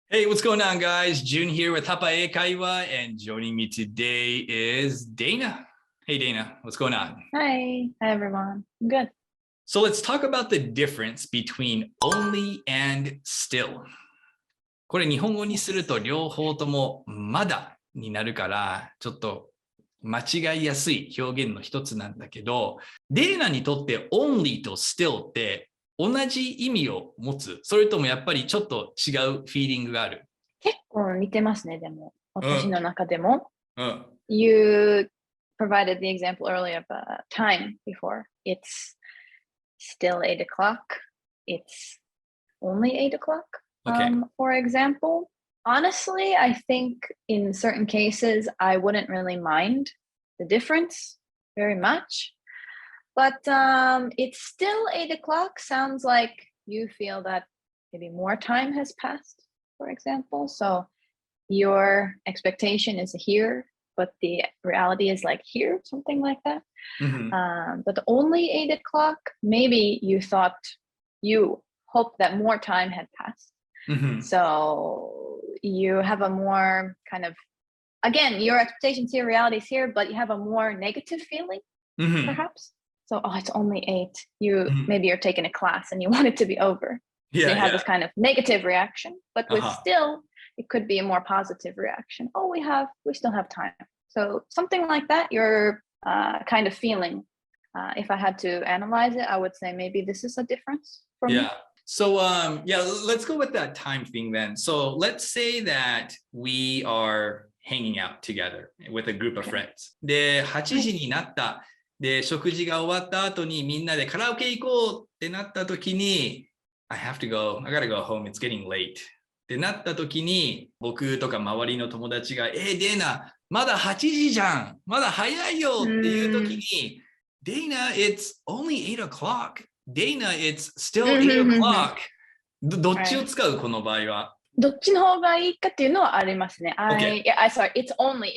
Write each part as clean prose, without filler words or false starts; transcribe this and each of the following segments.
Hey, what's going on, guys? June here with Hapa英会話, and joining me today is Dana. Hey, Dana, what's going on? Hi everyone. I'm good. So let's talk about the difference between only and still. これ日本語にすると両方ともまだになるから、ちょっと間違いやすい表現の一つなんだけど、Danaにとって only と still って同じ意味を持つ、それともやっぱりちょっと違うフィーリングがある？結構似てますね、でも。私の中でも。You provided the example earlier of time before. It's still 8 o'clock. It's only 8 o'clock. Okay. For example, honestly, I think in certain cases, I wouldn't really mind the difference very much.But it's still 8 o'clock. Sounds like you feel that maybe more time has passed, for example. So your expectation is here, but the reality is like here, something like that. But only 8 o'clock, maybe you thought, you hoped that more time had passed. So you have a more kind of, again, your expectations here, reality is here, but you have a more negative feeling, perhaps.So, it's only 8. Maybe you're taking a class and you want it to be over. So you have this kind of negative reaction, but with still, it could be a more positive reaction. Oh, we still have time. So something like that, you're kind of feeling. If I had to analyze it, I would say maybe this is a difference for me. So, let's go with that time thing then. So let's say that we are hanging out together with a group of friends. で、8時になった。で、食事が終わった後にみんなでカラオケ行こうってなった時に I gotta go home, it's getting late ってなった時に僕とか周りの友達がデーナ、まだ8時じゃんまだ早いよっていう時にDana, it's only 8 o'clock Dana, it's still 8 o'clock どっちを使うこの場合はどっちの方がいいかっていうのはありますね。Sorry, it's only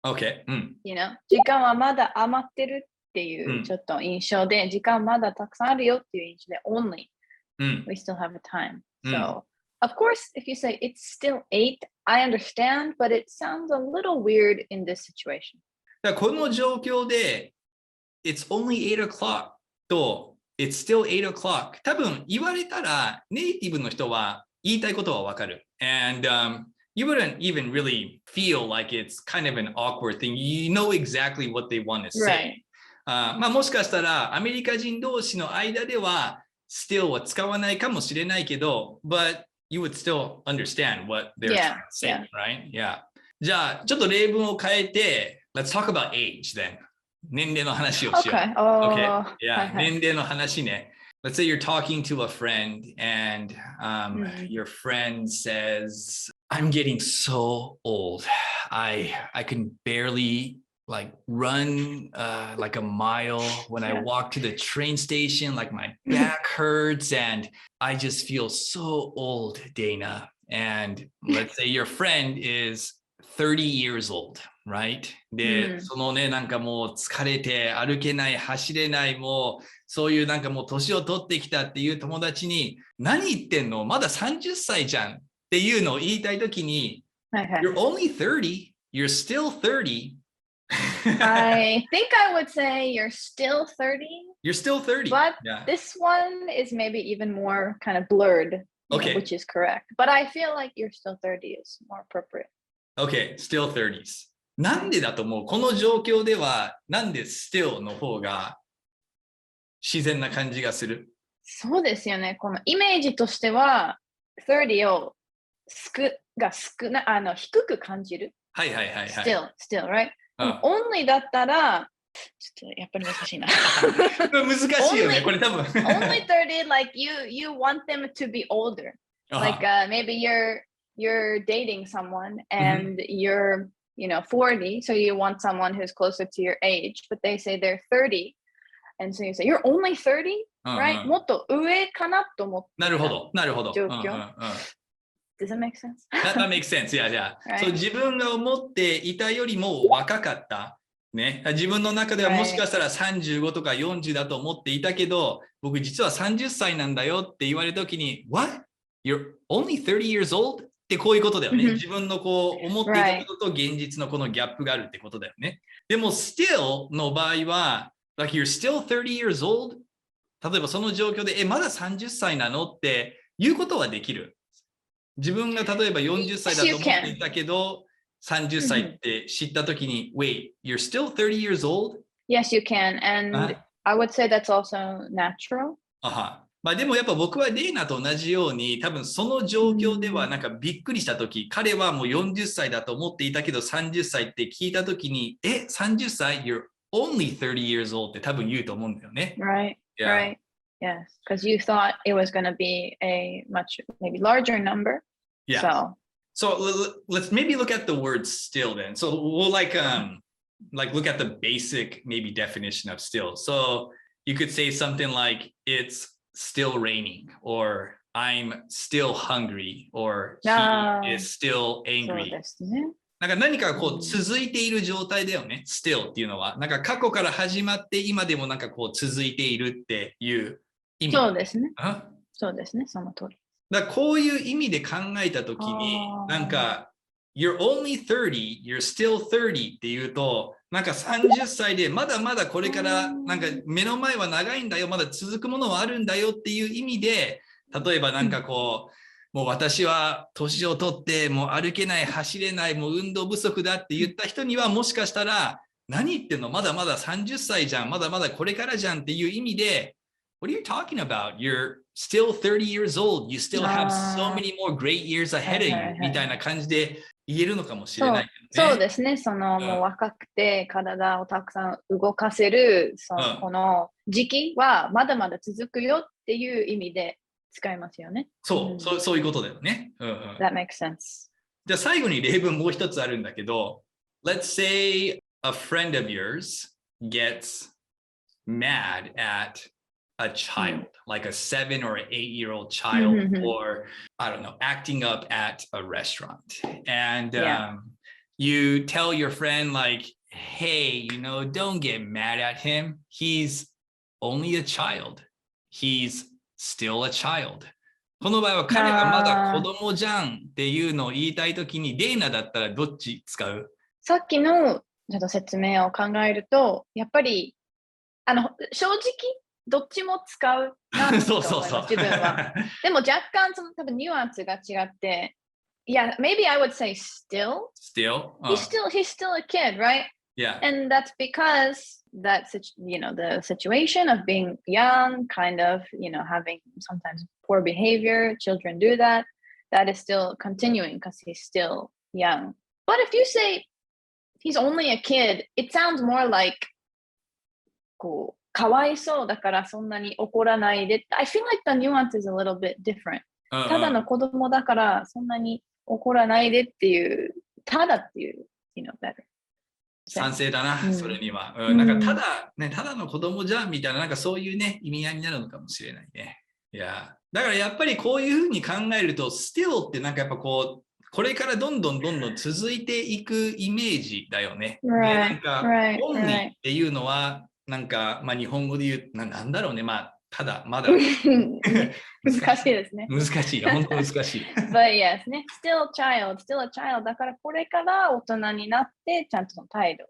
8.Okay. You know, 時間はまだ余ってるっていうちょっと印象で、時間まだたくさんあるよっていう印象で、only, we still have a time. So, of course, if you say it's still 8, I understand, but it sounds a little weird in this situation. だからこの状況で、it's only 8 o'clock と it's still 8 o'clock 多分言われたら、ネイティブの人は言いたいことはわかる。And,you wouldn't even really feel like it's kind of an awkward thing. You know exactly what they want to say. まあもしかしたらアメリカ人同士の間では still は使わないかもしれないけど but you would still understand what they're trying to say, right? Yeah. じゃあちょっと例文を変えて let's talk about age then. 年齢の話をしよう。Okay. Yeah. 年齢の話ね。Let's say you're talking to a friend and your friend says, I'm getting so old. I can barely like run like a mile when I walk to the train station, like my back hurts and I just feel so old, Dana. And let's say your friend is 30 years old, right? で、そのね、なんかもう疲れて歩けない、走れない、もうそういうなんかもう年を取ってきたっていう友達に何言ってんのまだ30歳じゃんっていうのを言いたいときに、You're only 30, you're still 30. I think I would say you're still 30. You're still 30. But this one is maybe even more kind of blurred, which is correct. But I feel like you're still 30 is more appropriate.Okay, still 30s. なんでだと思うこの状況では、なんで still の方が自然な感じがするそうですよね。このイメージとしては、30を低く感じる。はいはいはいはい。still, right? only だったら、ちょっとやっぱり難しいな。難しいよね、これ多分。only 30, like you want them to be older. Like maybe you're dating someone and you're 40, so you want someone who's closer to your age, but they say they're 30, and so you say you're only 30, right? もっと上かなと思ってなるほど状況。Does that make sense? That makes sense. Yeah. Right. So 自分が思っていたよりも若かったね。自分の中ではもしかしたら35とか40だと思っていたけど、僕実は30歳なんだよって言われたときに、What? You're only 30 years old? ってこういうことだよね。自分のこう思っていたことと現実のこのギャップがあるってことだよね。でも still の場合は、like you're still 30 years old? 例えばその状況で、まだ30歳なのって言うことはできる。自分が例えば40歳だと思っていたけど、30歳って知ったときに、Wait, you're still 30 years old? Yes, you can. And I would say that's also natural. まあでもやっぱ僕はレイナと同じように多分その状況ではなんかびっくりしたとき、彼はもう40歳だと思っていたけど30歳って聞いたときに30歳 You're only 30 years old って多分言うと思うんだよね。Right, right. Yes, because you thought it was going to be a much maybe larger number. Yeah. So let's maybe look at the word still then. So we'll like look at the basic maybe definition of still. So you could say something like it's still raining, or I'm still hungry, or he is still angry. なんか何かこう続いている状態だよね。still っていうのはなんか過去から始まって今でもなんかこう続いているっていう意味。そうですね。そうですね。その通り。だからこういう意味で考えたときになんか You're only 30, you're still 30っていうとなんか30歳でまだまだこれからなんか目の前は長いんだよ、まだ続くものはあるんだよっていう意味で、例えばなんかこう、もう私は年を取ってもう歩けない、走れない、もう運動不足だって言った人にはもしかしたら何言ってんの、まだまだ30歳じゃん、まだまだこれからじゃんっていう意味で、What are you talking about? You're still 30 years old. You still have so many more great years ahead of you. みたいな感じで言えるのかもしれないけどね。そうですね。そのもう若くて体をたくさん動かせるこの時期はまだまだ続くよっていう意味で使いますよね。そういうことだよね。That makes sense. じゃあ最後に例文もう一つあるんだけど、Let's say a friend of yours gets mad at a child, like a 7 or 8-year-old child, or I don't know, acting up at a restaurant. And you tell your friend like, hey, don't get mad at him. He's only a child. He's still a child. この場合は彼はまだ子供じゃんっていうのを言いたいときに、レイナだったらどっち使う？さっきのちょっと説明を考えると、やっぱり正直どっちも使うなと思います、自分は。でも若干その多分ニュアンスが違って、Yeah, maybe I would say still. Still? He's still a kid, right? Yeah. And that's because that's, the situation of being young, kind of, having sometimes poor behavior, children do that. That is still continuing because he's still young. But if you say he's only a kid, it sounds more like こうかわいそうだからそんなに怒らないで。I feel like the nuance is a little bit different. ただの子供だからそんなに怒らないでっていう、ただっていう、better. 賛成だな、それには。なんかただの子供じゃんみたいな、なんかそういうね、意味合いになるのかもしれないね。いや、だからやっぱりこういうふうに考えると、still ってなんかやっぱこれからどんどん続いていくイメージだよね。で、なんか、only っていうのは、なんか、まあ日本語で言う、なんだろうね、まあ、ただ、まだ。難しいですね。難しい、本当難しい。But yes ね、still a child だからこれから大人になってちゃんとその態度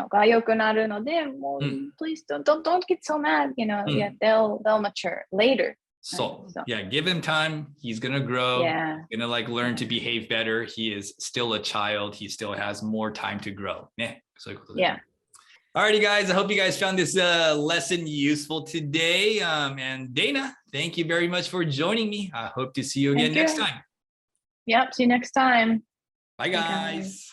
が良くなるので、もう、please don't get so mad, yeah, they'll mature later. So, yeah, give him time. He's gonna grow. He's gonna learn to behave better. He is still a child. He still has more time to grow. ね、そういうことで。Alrighty, guys. I hope you guys found this lesson useful today. And Dana, thank you very much for joining me. I hope to see you again next time. Yep. See you next time. Bye, guys.